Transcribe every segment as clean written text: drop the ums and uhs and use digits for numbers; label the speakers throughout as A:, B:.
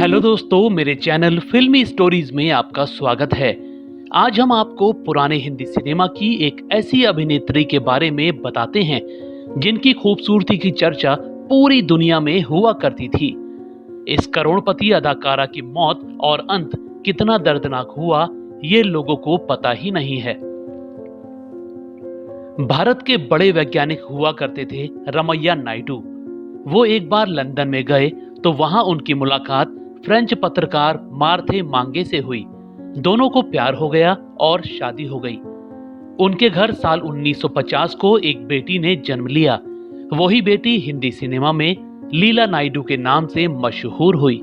A: Hello दोस्तों, मेरे channel फिल्मी स्टोरीज में आपका स्वागत है। आज हम आपको पुराने हिंदी सिनेमा की एक ऐसी अभिनेत्री के बारे में बताते हैं जिनकी खूबसूरती की चर्चा पूरी दुनिया में हुआ करती थी। इस करोड़पति अदाकारा की मौत और अंत कितना दर्दनाक हुआ, ये लोगों को पता ही नहीं है। भारत के बड़े वैज्ञानिक हुआ करते थे रमैया नायडू। वो एक बार लंदन में गए तो वहां उनकी मुलाकात फ्रेंच पत्रकार मार्थे मांगे से हुई। दोनों को प्यार हो गया और शादी हो गई। उनके घर साल 1950 को एक बेटी ने जन्म लिया। वही बेटी हिंदी सिनेमा में लीला नायडू के नाम से मशहूर हुई।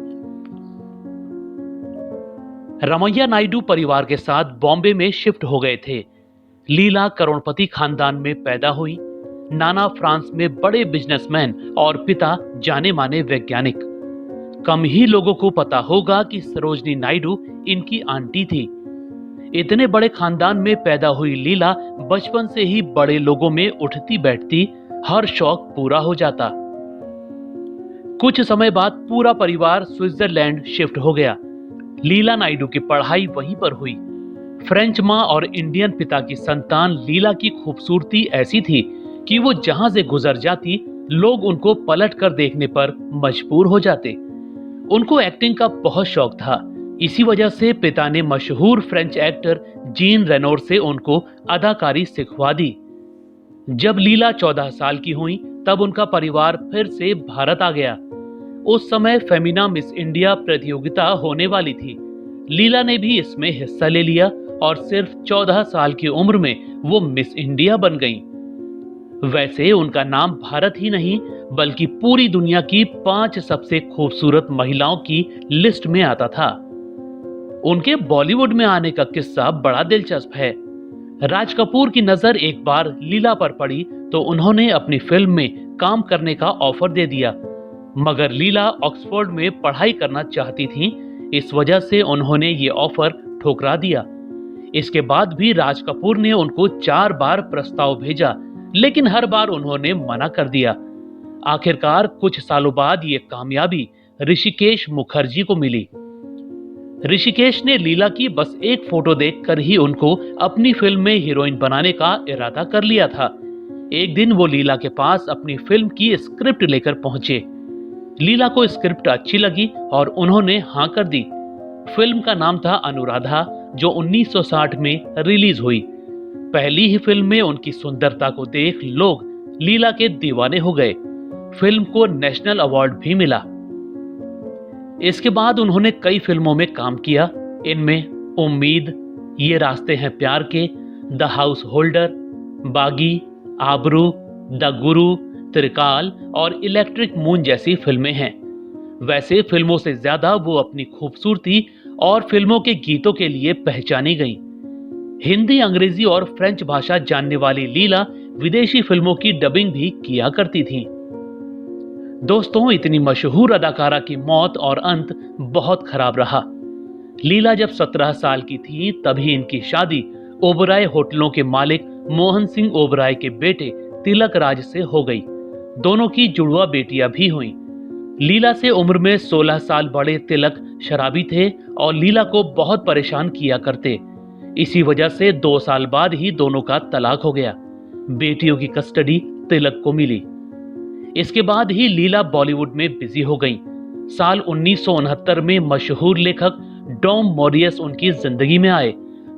A: रमैया नायडू परिवार के साथ बॉम्बे में शिफ्ट हो गए थे। लीला करोड़पति खानदान में पैदा हुई। नाना फ्रांस में बड़े बिजनेसमैन और पिता जाने माने वैज्ञानिक। कम ही लोगों को पता होगा कि सरोजनी नायडू इनकी आंटी थी। इतने बड़े खानदान में पैदा हुई लीला बचपन से ही बड़े लोगों में उठती बैठती, हर शौक पूरा हो जाता। कुछ समय बाद पूरा परिवार स्विट्जरलैंड शिफ्ट हो गया। लीला नायडू की पढ़ाई वहीं पर हुई। फ्रेंच माँ और इंडियन पिता की संतान लीला की खूबसूरती ऐसी थी कि वो जहां से गुजर जाती, लोग उनको पलट कर देखने पर मजबूर हो जाते। उनको एक्टिंग का बहुत शौक था। इसी वजह से पिता ने मशहूर फ्रेंच एक्टर जीन रेनोर से उनको अदाकारी सिखवा दी। जब लीला 14 साल की हुई तब उनका परिवार फिर से भारत आ गया। उस समय फेमिना मिस इंडिया प्रतियोगिता होने वाली थी। लीला ने भी इसमें हिस्सा ले लिया और सिर्फ 14 साल की उम्र में वो मिस इंडिया बन गईं। वैसे उनका नाम भारत ही नहीं बल्कि पूरी दुनिया की 5 सबसे खूबसूरत महिलाओं की लिस्ट में आता था। उनके बॉलीवुड में आने का किस्सा बड़ा दिलचस्प है। राज कपूर की नजर एक बार लीला पर पड़ी तो उन्होंने अपनी फिल्म में काम करने का ऑफर दे दिया, मगर लीला ऑक्सफोर्ड में पढ़ाई करना चाहती थी। इस वजह से उन्होंने ये ऑफर ठुकरा दिया। इसके बाद भी राज कपूर ने उनको 4 बार प्रस्ताव भेजा, लेकिन हर बार उन्होंने मना कर दिया। आखिरकार कुछ सालों बाद ये कामयाबी ऋषिकेश मुखर्जी को मिली। ऋषिकेश ने लीला की बस एक फोटो देखकर ही उनको अपनी फिल्म में हीरोइन बनाने का इरादा कर लिया था। एक दिन वो लीला के पास अपनी फिल्म की स्क्रिप्ट लेकर पहुंचे। लीला को स्क्रिप्ट अच्छी लगी और उन्होंने हाँ कर दी। फिल्म का नाम था अनुराधा, जो 1960 में रिलीज हुई। पहली ही फिल्म में उनकी सुंदरता को देख लोग लीला के दीवाने हो गए। फिल्म को नेशनल अवार्ड भी मिला। इसके बाद उन्होंने कई फिल्मों में काम किया। इनमें उम्मीद, ये रास्ते हैं प्यार के, द हाउस होल्डर, बागी, आबरू, द गुरु, त्रिकाल और इलेक्ट्रिक मून जैसी फिल्में हैं। वैसे फिल्मों से ज्यादा वो अपनी खूबसूरती और फिल्मों के गीतों के लिए पहचानी गईं। हिंदी, अंग्रेजी और फ्रेंच भाषा जानने वाली लीला विदेशी फिल्मों की डबिंग भी किया करती थी। दोस्तों, इतनी मशहूर अदाकारा की मौत और अंत बहुत खराब रहा। लीला जब 17 साल की थी तभी इनकी शादी ओबराय होटलों के मालिक मोहन सिंह ओबराय के बेटे तिलक राज से हो गई। दोनों की जुड़वा बेटियां भी हुईं। लीला से उम्र में 16 साल बड़े तिलक शराबी थे और लीला को बहुत परेशान किया करते। इसी वजह से 2 साल बाद ही दोनों का तलाक हो गया। बेटियों की कस्टडी तिलक को मिली। इसके बाद ही लीला बॉलीवुड में बिजी हो गईं। साल 1969 में मशहूर लेखक डॉम मॉरियस उनकी जिंदगी में आए।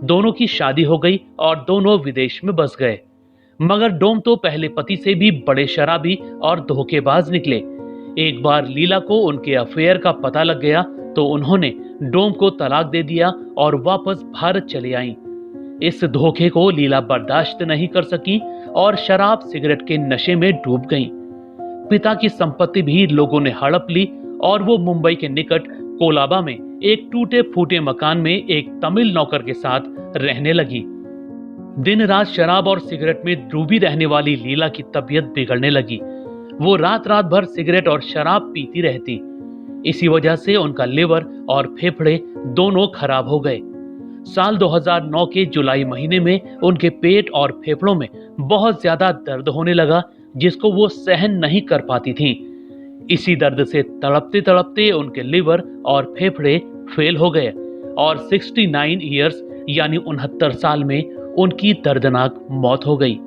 A: दोनों की शादी हो गई और दोनों विदेश में बस गए। मगर डोम तो पहले पति से भी बड़े शराबी और धोखेबाज निकले। एक बार लीला को उनके अफेयर का पता लग गया तो उन्होंने डोम को तलाक दे दिया और वापस भारत चले आईं। इस धोखे को लीला बर्दाश्त नहीं कर सकी और शराब सिगरेट के नशे में डूब गईं। पिता की संपत्ति भी लोगों ने हड़प ली और वो मुंबई के निकट कोलाबा में एक टूटे फूटे मकान में एक तमिल नौकर के साथ रहने लगी। दिन रात शराब और सिगरेट में डूबी रहने वाली लीला की तबीयत बिगड़ने लगी। वो रात रात भर सिगरेट और शराब पीती रहती। इसी वजह से उनका लिवर और फेफड़े दोनों खराब हो गए। साल 2009 के जुलाई महीने में उनके पेट और फेफड़ों में बहुत ज्यादा दर्द होने लगा, जिसको वो सहन नहीं कर पाती थीं। इसी दर्द से तड़पते तड़पते उनके लिवर और फेफड़े फेल हो गए और 69 इयर्स यानी 69 साल में उनकी दर्दनाक मौत हो गई।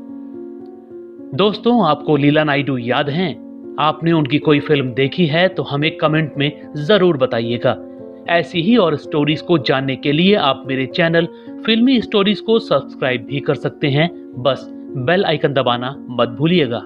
A: दोस्तों, आपको लीला नायडू याद हैं? आपने उनकी कोई फिल्म देखी है तो हमें कमेंट में जरूर बताइएगा। ऐसी ही और स्टोरीज को जानने के लिए आप मेरे चैनल फिल्मी स्टोरीज को सब्सक्राइब भी कर सकते हैं। बस बेल आइकन दबाना मत भूलिएगा।